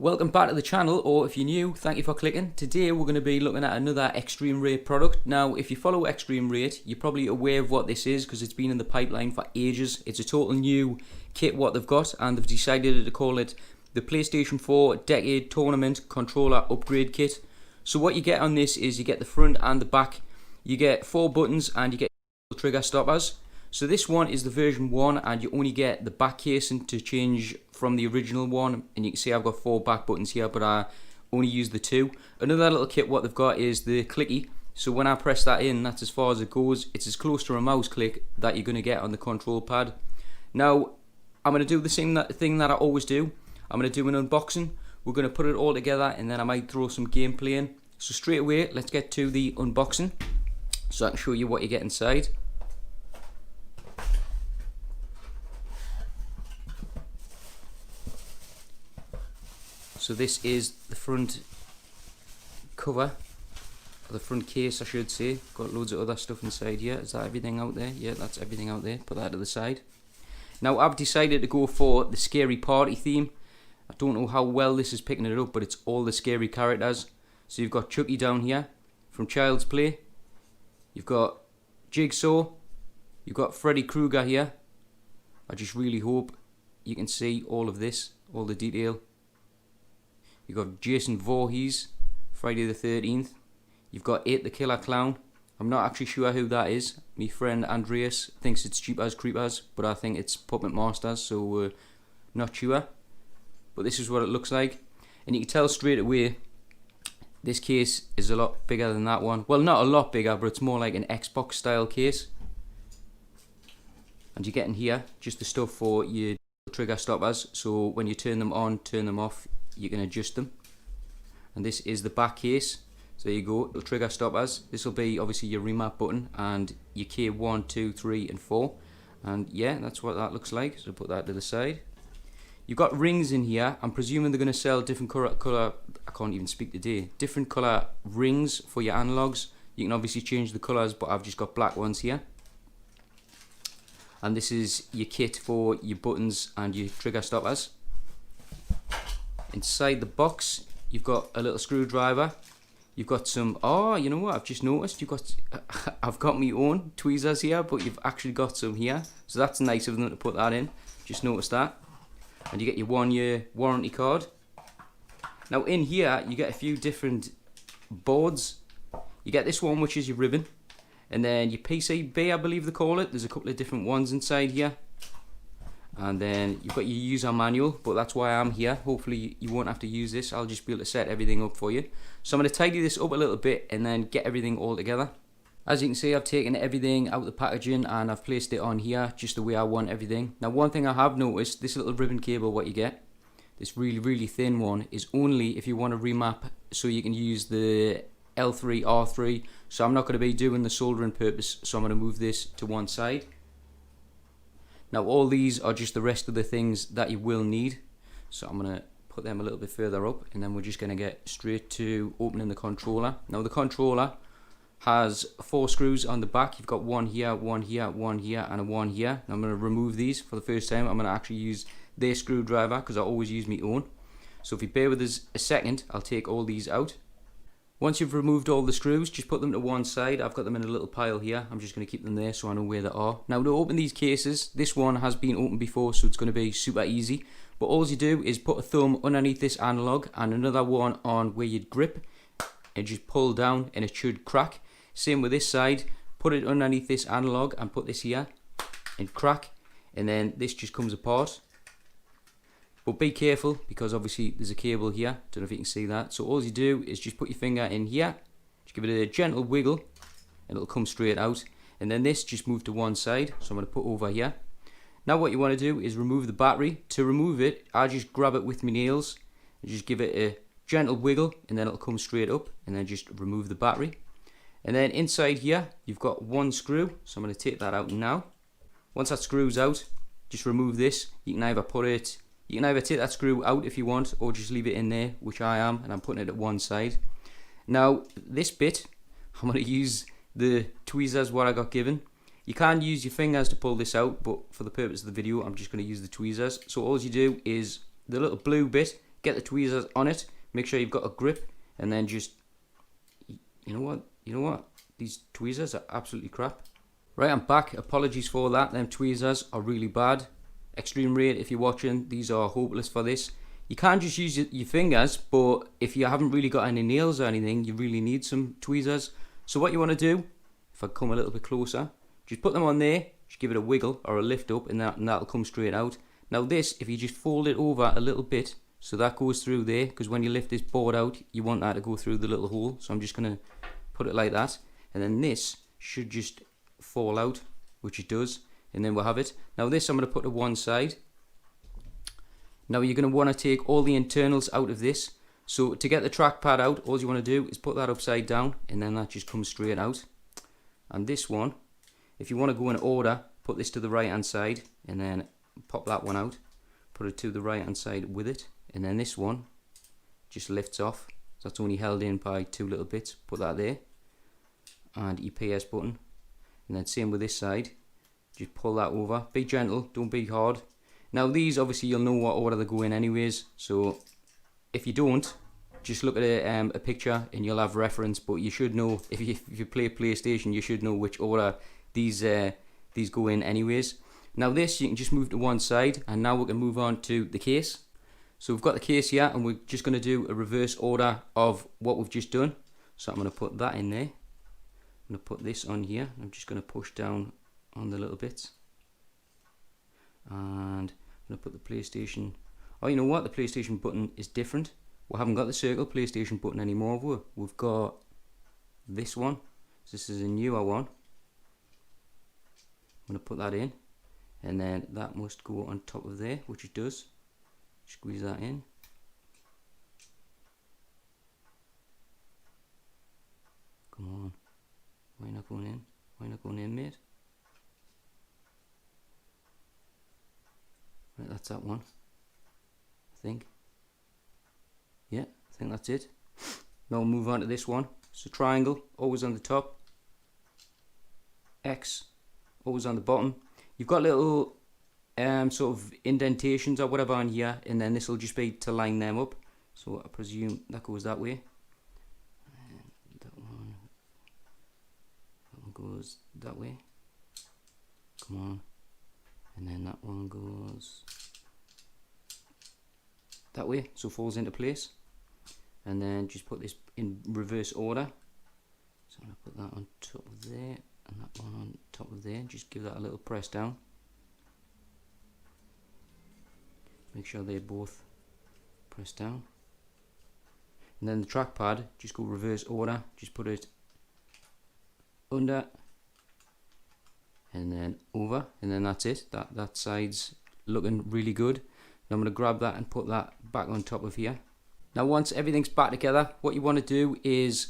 Welcome back to the channel, or if you're new, thank you for clicking. Today we're going to be looking at another eXtremerate product. Now, if you follow eXtremerate, you're probably aware of what this is because it's been in the pipeline for ages. It's a total new kit what they've got, and they've decided to call it the PlayStation 4 Decade Tournament Controller Upgrade Kit. So what you get on this is you get the front and the back, you get 4 buttons and you get trigger stoppers. So this one is the version 1 and you only get the back casing to change from the original one, and you can see I've got 4 back buttons here, but I only use the 2. Another little kit what they've got is the clicky, so when I press that in, that's as far as it goes. It's as close to a mouse click that you're going to get on the control pad. Now I'm going to do the same thing that I always do. I'm going to do an unboxing, we're going to put it all together, and then I might throw some gameplay in. So straight away let's get to the unboxing so I can show you what you get inside. So this is the front cover, or the front case I should say. Got loads of other stuff inside here. Is that everything out there? Yeah, that's everything out there. Put that to the side. Now I've decided to go for the scary party theme. I don't know how well this is picking it up, but it's all the scary characters. So you've got Chucky down here from Child's Play. You've got Jigsaw. You've got Freddy Krueger here. I just really hope you can see all of this, all the detail. You've got Jason Voorhees, Friday the 13th. You've got 8 the Killer Clown. I'm not actually sure who that is. My friend Andreas thinks it's Jeepers Creepers, but I think it's Puppet Masters, so not sure. But this is what it looks like. And you can tell straight away, this case is a lot bigger than that one. Well, not a lot bigger, but it's more like an Xbox style case. And you get in here just the stuff for your trigger stoppers, so when you turn them on, turn them off, you can adjust them. And this is the back case, so there you go, the trigger stoppers. This will be obviously your remap button and your K1, 2, 3 and 4, and yeah, that's what that looks like. So put that to the side. You've got rings in here. I'm presuming they're going to sell different colour, I can't even speak today, different colour rings for your analogs. You can obviously change the colours, but I've just got black ones here. And this is your kit for your buttons and your trigger stoppers. Inside the box, you've got a little screwdriver. You've got some, oh, you know what, I've just noticed, I've got my own tweezers here, but you've actually got some here. So that's nice of them to put that in. Just noticed that. And you get your 1-year warranty card. Now in here, you get a few different boards. You get this one, which is your ribbon. And then your PCB, I believe they call it. There's a couple of different ones inside here. And then you've got your user manual, but that's why I'm here. Hopefully you won't have to use this. I'll just be able to set everything up for you. So I'm going to tidy this up a little bit and then get everything all together. As you can see, I've taken everything out of the packaging and I've placed it on here just the way I want everything. Now one thing I have noticed, this little ribbon cable what you get, this really thin one, is only if you want to remap, so you can use the L3, R3. So I'm not going to be doing the soldering purpose, so I'm going to move this to one side. Now all these are just the rest of the things that you will need, so I'm going to put them a little bit further up, and then we're just going to get straight to opening the controller. Now the controller has 4 screws on the back. You've got one here, one here, one here and a one here. Now I'm going to remove these for the first time. I'm going to actually use their screwdriver because I always use my own. So if you bear with us a second, I'll take all these out. Once you've removed all the screws, just put them to one side. I've got them in a little pile here. I'm just going to keep them there so I know where they are. Now to open these cases, this one has been opened before, so it's going to be super easy. But all you do is put a thumb underneath this analog and another one on where you'd grip, and just pull down and it should crack. Same with this side, put it underneath this analog and put this here and crack, and then this just comes apart. But be careful because obviously there's a cable here. Don't know if you can see that. So all you do is just put your finger in here, just give it a gentle wiggle and it'll come straight out. And then this just move to one side, so I'm going to put over here. Now what you want to do is remove the battery. To remove it, I just grab it with my nails and just give it a gentle wiggle, and then it'll come straight up, and then just remove the battery. And then inside here you've got one screw, so I'm going to take that out now. Once that screw's out, just remove this. You can either take that screw out if you want, or just leave it in there, which I am, and I'm putting it at one side. Now this bit, I'm going to use the tweezers what I got given. You can use your fingers to pull this out, but for the purpose of the video I'm just going to use the tweezers. So all you do is the little blue bit, get the tweezers on it, make sure you've got a grip, and then just, you know what, these tweezers are absolutely crap. Right, I'm back. Apologies for that. Them tweezers are really bad. eXtremerate, if you're watching, these are hopeless for this. You can just use your fingers, but if you haven't really got any nails or anything, you really need some tweezers. So what you want to do, if I come a little bit closer, just put them on there, just give it a wiggle or a lift up, and that'll come straight out. Now this, if you just fold it over a little bit, so that goes through there, because when you lift this board out, you want that to go through the little hole. So I'm just going to put it like that, and then this should just fall out, which it does, and then we'll have it. Now this I'm going to put to one side. Now you're going to want to take all the internals out of this. So to get the trackpad out, all you want to do is put that upside down, and then that just comes straight out. And this one, if you want to go in order, put this to the right hand side, and then pop that one out, put it to the right hand side with it, and then this one just lifts off. So that's only held in by two little bits. Put that there, and your PS button, and then same with this side. Just pull that over. Be gentle, don't be hard. Now these, obviously you'll know what order they go in anyways, so if you don't, just look at a picture and you'll have reference, but you should know, if you play PlayStation, you should know which order these go in anyways. Now this you can just move to one side, and now we can move on to the case. So we've got the case here, and we're just going to do a reverse order of what we've just done. So I'm going to put that in there. I'm going to put this on here. I'm just going to push down on the little bits, and I'm going to put the PlayStation. Oh, you know what? The PlayStation button is different. We haven't got the circle PlayStation button anymore, have we? We've got this one. So this is a newer one. I'm going to put that in, and then that must go on top of there, which it does. Squeeze that in. Come on. Why not going in? Why not going in, mate? Right, that's that one. I think. Yeah, I think that's it. Now we'll move on to this one. So triangle, always on the top. X, always on the bottom. You've got little sort of indentations or whatever on here, and then this will just be to line them up. So I presume that goes that way. And that one goes that way. Come on. And then that one goes that way, so it falls into place. And then just put this in reverse order. So I'm going to put that on top of there, and that one on top of there. Just give that a little press down. Make sure they're both pressed down. And then the trackpad, just go reverse order. Just put it under, and then over, and then that's it. That side's looking really good. Now I'm going to grab that and put that back on top of here. Now once everything's back together, what you want to do is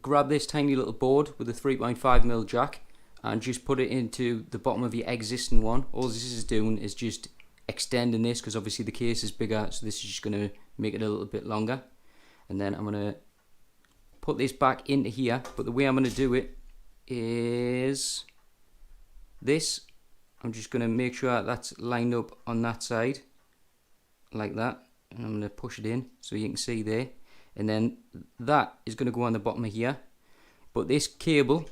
grab this tiny little board with a 3.5mm jack and just put it into the bottom of your existing one. All this is doing is just extending this, because obviously the case is bigger, so this is just going to make it a little bit longer. And then I'm going to put this back into here, but the way I'm going to do it is this. I'm just going to make sure that's lined up on that side like that, and I'm going to push it in so you can see there, and then that is going to go on the bottom of here. But this cable,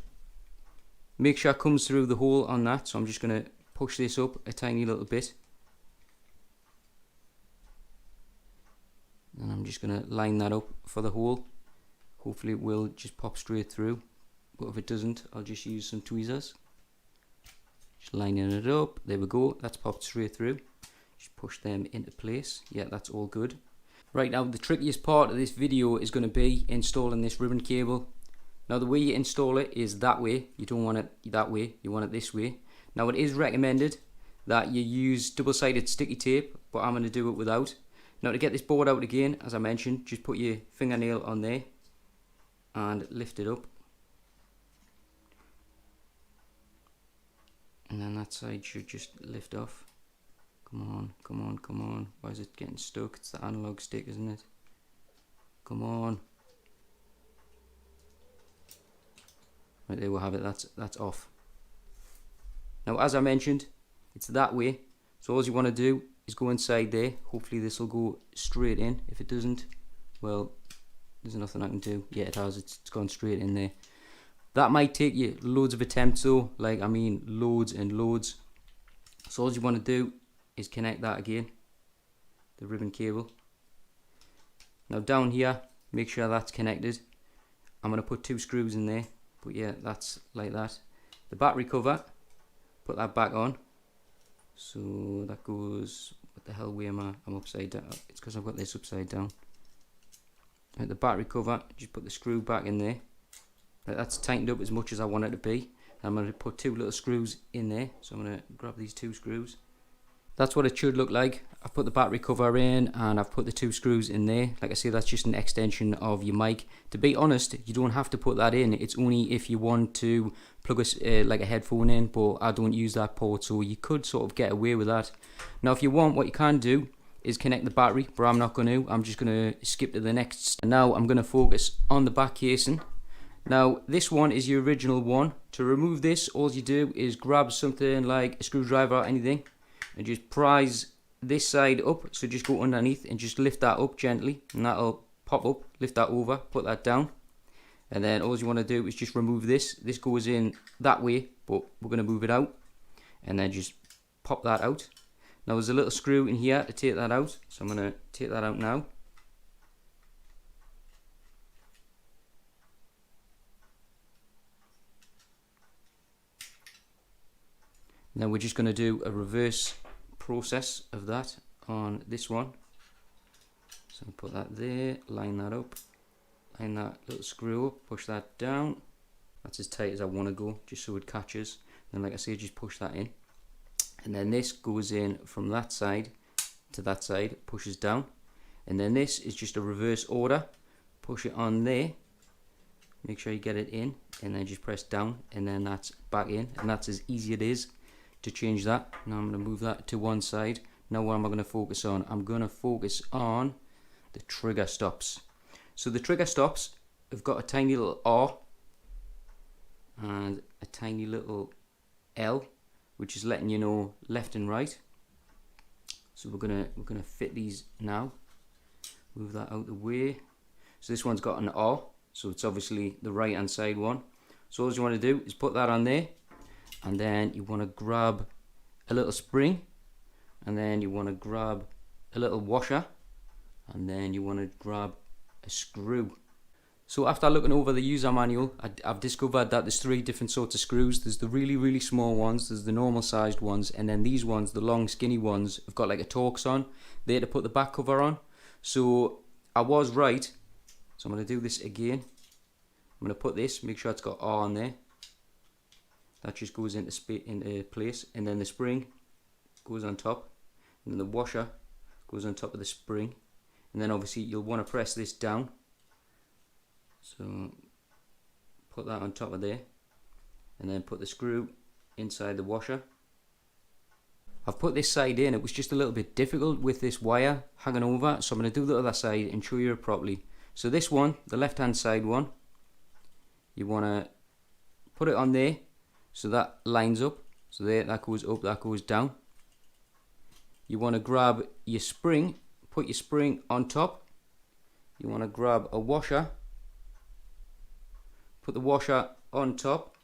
make sure it comes through the hole on that, so I'm just going to push this up a tiny little bit, and I'm just going to line that up for the hole. Hopefully it will just pop straight through, but if it doesn't, I'll just use some tweezers. Just lining it up. There we go. That's popped straight through. Just push them into place. Yeah, that's all good. Right, now the trickiest part of this video is going to be installing this ribbon cable. Now the way you install it is that way. You don't want it that way, you want it this way. Now it is recommended that you use double-sided sticky tape, but I'm going to do it without. Now to get this board out again, as I mentioned, just put your fingernail on there and lift it up. And then that side should just lift off. Come on, come on, come on. Why is it getting stuck? It's the analog stick, isn't it? Come on. Right, there we have it. That's off. Now, as I mentioned, it's that way. So all you want to do is go inside there. Hopefully this will go straight in. If it doesn't, well, there's nothing I can do. Yeah, it has. It's gone straight in there. That might take you loads of attempts though, like I mean loads and loads. So all you want to do is connect that again, the ribbon cable. Now down here, make sure that's connected. I'm going to put 2 screws in there, but yeah, that's like that. The battery cover, put that back on. So that goes, what the hell, where am I? I'm upside down. It's because I've got this upside down. At the battery cover, just put the screw back in there. That's tightened up as much as I want it to be. I'm going to put 2 little screws in there. So I'm going to grab these 2 screws. That's what it should look like. I've put the battery cover in and I've put the 2 screws in there. Like I say, that's just an extension of your mic. To be honest, you don't have to put that in. It's only if you want to plug like a headphone in, but I don't use that port, so you could sort of get away with that. Now if you want, what you can do is connect the battery, but I'm not going to. I'm just going to skip to the next. And now I'm going to focus on the back casing. Now this one is your original one. To remove this, all you do is grab something like a screwdriver or anything and just prise this side up. So just go underneath and just lift that up gently, and that'll pop up. Lift that over, put that down, and then all you want to do is just remove this. This goes in that way, but we're going to move it out, and then just pop that out. Now there's a little screw in here to take that out, so I'm going to take that out now. And then we're just going to do a reverse process of that on this one. So put that there, line that up, line that little screw up, push that down. That's as tight as I want to go, just so it catches. Then like I say, just push that in. And then this goes in from that side to that side, pushes down. And then this is just a reverse order. Push it on there, make sure you get it in, and then just press down, and then that's back in. And that's as easy it is to change that. Now I'm going to move that to one side. Now what am I going to focus on? I'm going to focus on the trigger stops. So the trigger stops have got a tiny little R and a tiny little L, which is letting you know left and right. So we're gonna fit these now. Move that out the way. So this one's got an R, so it's obviously the right hand side one. So all you want to do is put that on there, and then you want to grab a little spring, and then you want to grab a little washer, and then you want to grab a screw. So after looking over the user manual, I've discovered that there's 3 different sorts of screws. There's the really small ones, there's the normal sized ones, and then these ones, the long skinny ones, have got like a Torx on. They're to put the back cover on. So I was right. So I'm going to do this again. I'm going to put this, make sure it's got R on there. That just goes into place, and then the spring goes on top, and then the washer goes on top of the spring, and then obviously you'll want to press this down. So put that on top of there, and then put the screw inside the washer. I've put this side in. It was just a little bit difficult with this wire hanging over, so I'm going to do the other side and show you it properly. So this one, the left hand side one, you want to put it on there so that lines up. So there, that goes up, that goes down. You want to grab your spring, put your spring on top. You want to grab a washer, put the washer on top.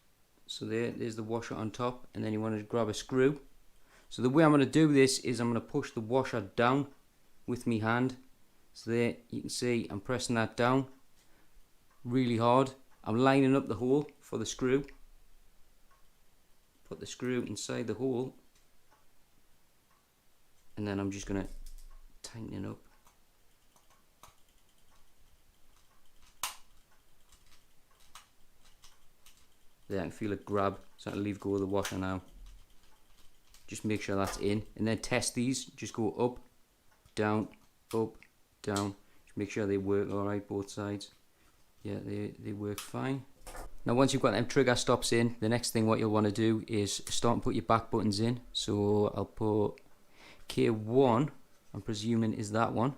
So there's the washer on top, and then you want to grab a screw. So the way I'm going to do this is I'm going to push the washer down with my hand. So there you can see I'm pressing that down really hard. I'm lining up the hole for the screw. Put the screw inside the hole, and then I'm just going to tighten it up. There, I can feel it grab, so I'll leave go of the washer now. Just make sure that's in, and then test these. Just go up, down, just make sure they work alright both sides. Yeah, they work fine. Now once you've got them trigger stops in, the next thing what you'll want to do is start and put your back buttons in. So I'll put K1, I'm presuming is that one.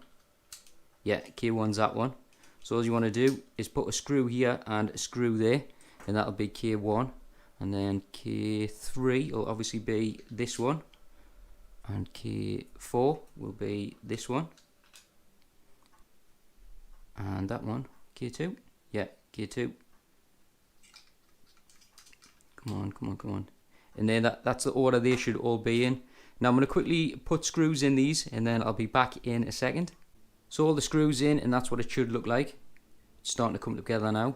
Yeah, K1's that one. So all you want to do is put a screw here and a screw there, and that'll be K1. And then K3 will obviously be this one. And key 4 will be this one. And that one, key 2. Yeah, key 2. Come on, come on, come on. And then that's the order they should all be in. Now I'm going to quickly put screws in these and then I'll be back in a second. So all the screws in, and that's what it should look like. It's starting to come together now.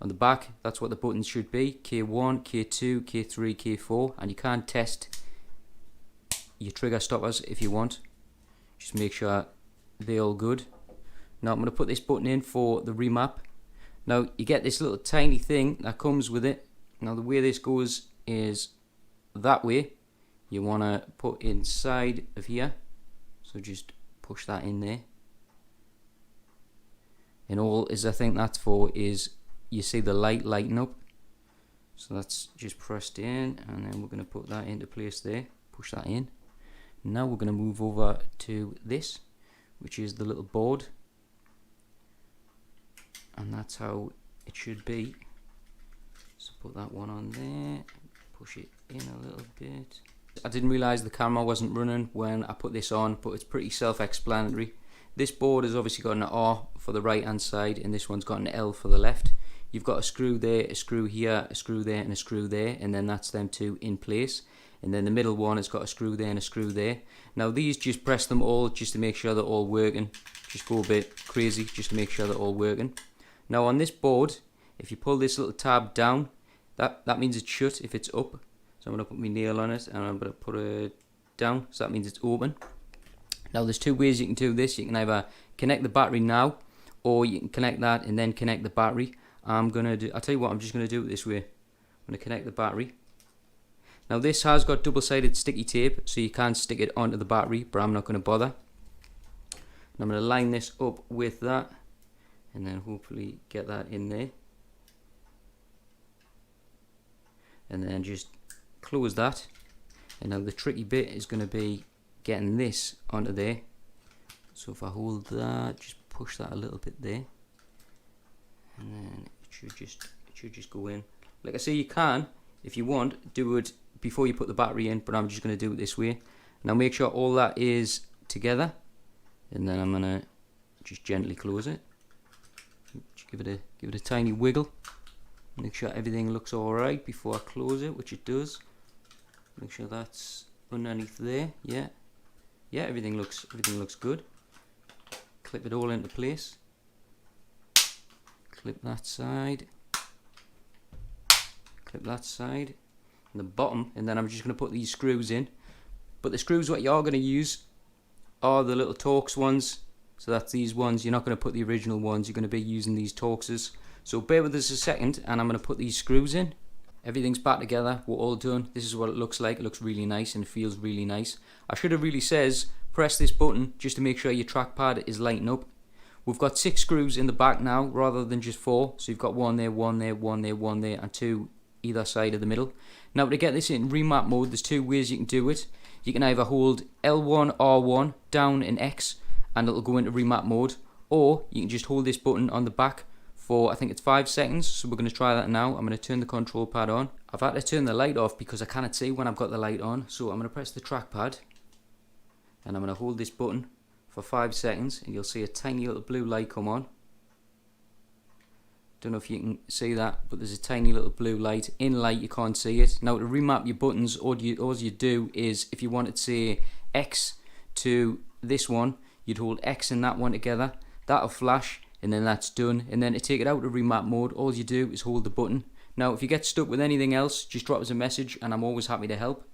On the back, that's what the buttons should be. K1, K2, K3, K4. And you can test your trigger stoppers if you want. Just make sure they're all good. Now I'm going to put this button in for the remap. Now you get this little tiny thing that comes with it. Now the way this goes is that way. You want to put inside of here. So just push that in there. And all is I think that's for is you see the light lighting up. So that's just pressed in, and then we're going to put that into place there. Push that in. Now we're going to move over to this, which is the little board. And that's how it should be. So put that one on there, push it in a little bit. I didn't realise the camera wasn't running when I put this on, but it's pretty self-explanatory. This board has obviously got an R for the right hand side, and this one's got an L for the left. You've got a screw there, a screw here, a screw there, and a screw there, and then that's them two in place. And then the middle one has got a screw there and a screw there. Now these, just press them all just to make sure they're all working. Just go a bit crazy just to make sure they're all working. Now on this board, if you pull this little tab down, that means it's shut if it's up. So I'm going to put my nail on it and I'm going to put it down, so that means it's open. Now there's two ways you can do this. You can either connect the battery now, or you can connect that and then connect the battery. I'll tell you what, I'm just going to do it this way. I'm going to connect the battery. Now this has got double-sided sticky tape, so you can stick it onto the battery, but I'm not going to bother. And I'm going to line this up with that, and then hopefully get that in there. And then just close that. And now the tricky bit is going to be getting this onto there. So if I hold that, just push that a little bit there, and then it should just go in. Like I say, you can, if you want, do it before you put the battery in, but I'm just going to do it this way. Now make sure all that is together, and then I'm going to just gently close it. Just give it a tiny wiggle. Make sure everything looks alright before I close it, which it does. Make sure that's underneath there. Yeah, everything looks good. Clip it all into place. Clip that side. Clip that side. And the bottom, and then I'm just going to put these screws in. But the screws what you are going to use are the little Torx ones. So that's these ones. You're not going to put the original ones. You're going to be using these Torxes. So bear with us a second, and I'm going to put these screws in. Everything's back together. We're all done. This is what it looks like. It looks really nice and it feels really nice. I should have really says press this button just to make sure your trackpad is lighting up. We've got 6 screws in the back now rather than just 4. So you've got one there, one there, one there, one there, and 2 either side of the middle. Now to get this in remap mode, there's 2 ways you can do it. You can either hold L1, R1 down in X and it'll go into remap mode, or you can just hold this button on the back for, I think it's 5 seconds. So we're going to try that now. I'm going to turn the control pad on. I've had to turn the light off because I cannot see when I've got the light on. So I'm going to press the trackpad and I'm going to hold this button for 5 seconds, and you'll see a tiny little blue light come on. Don't know if you can see that, but there's a tiny little blue light. In light you can't see it. Now to remap your buttons, all you do is, if you wanted to say X to this one, you'd hold X and that one together. That'll flash, and then that's done. And then to take it out of remap mode, all you do is hold the button. Now if you get stuck with anything else, just drop us a message and I'm always happy to help.